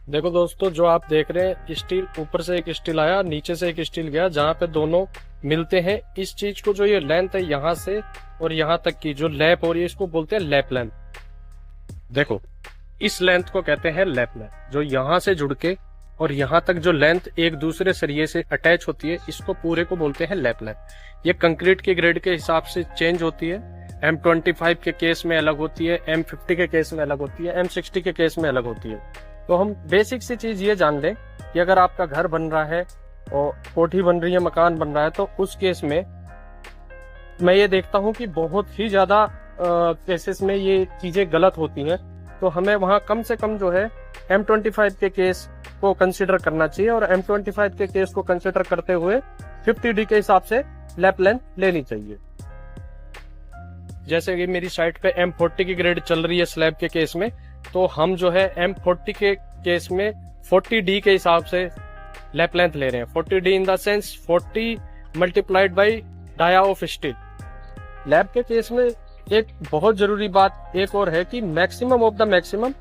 देखो दोस्तों, जो आप देख रहे हैं स्टील, ऊपर से एक स्टील आया, नीचे से एक स्टील गया, जहाँ पे दोनों मिलते हैं। इस चीज को, जो ये लेंथ है यहाँ से और यहाँ तक की जो लैप हो रही है, इसको बोलते हैं लैप लेंथ। देखो, इस लेंथ को कहते हैं लैप लेंथ। जो यहाँ से जुड़ के और यहाँ तक जो लेंथ एक दूसरे सरिये से अटैच होती है, इसको पूरे को बोलते हैं लैप लेंथ। ये कंक्रीट के ग्रेड के हिसाब से चेंज होती है। M25 के केस में अलग होती है, M50 के केस में अलग होती है, M60 के केस में अलग होती है। तो हम बेसिक सी चीज ये जान लें कि अगर आपका घर बन रहा है और कोठी बन रही है, मकान बन रहा है, तो उस केस में मैं ये देखता हूँ कि बहुत ही ज्यादा केसेस में ये चीजें गलत होती हैं। तो हमें वहाँ कम से कम जो है M25 के केस को कंसिडर करना चाहिए, और M25 के केस को कंसिडर करते हुए 50D के हिसाब से लैप लेंथ लेनी चाहिए। जैसे कि मेरी साइट पे M40 की ग्रेड चल रही है स्लैब के केस में, तो हम जो है M40 के केस में 40D के हिसाब से लैप लेंथ ले रहे हैं। 40D in the sense 40 multiplied by dia of steel. Lab के केस में एक बहुत जरूरी बात एक और है कि मैक्सिमम ऑफ द मैक्सिमम,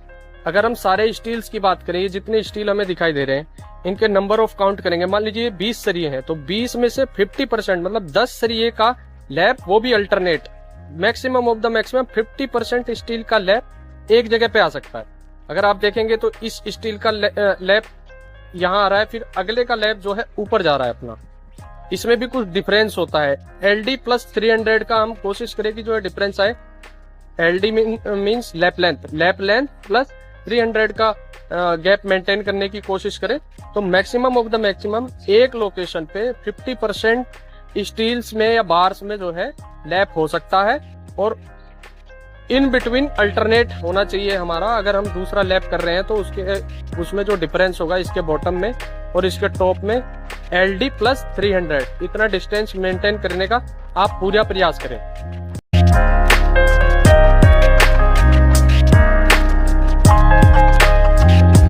अगर हम सारे स्टील्स की बात करें, जितने स्टील हमें दिखाई दे रहे हैं, इनके नंबर ऑफ काउंट करेंगे। मान लीजिए 20 सरिये हैं, तो 20 में से 50% मतलब 10 सरिये का लैप, वो भी alternate, maximum of the maximum 50% steel का लैप एक जगह पे आ सकता है। अगर आप देखेंगे तो इस स्टील का लैप यहाँ आ रहा है, फिर अगले का लैप जो है ऊपर जा रहा है अपना। इसमें भी कुछ डिफरेंस होता है। LD प्लस 300 का हम कोशिश करें कि जो है डिफरेंस आए। LD means lap length plus 300 का गैप मेंटेन करने की कोशिश करें, तो मैक्सिमम ऑफ द मैक्सिमम एक लोकेशन पे 50% स्टील्स में या बार्स में जो है लैप हो सकता है, और इन बिटवीन अल्टरनेट होना चाहिए हमारा। अगर हम दूसरा लैप कर रहे हैं तो उसमें जो डिफरेंस होगा इसके बॉटम में और इसके टॉप में LD प्लस 300, इतना डिस्टेंस मेंटेन करने का आप पूरा प्रयास करें।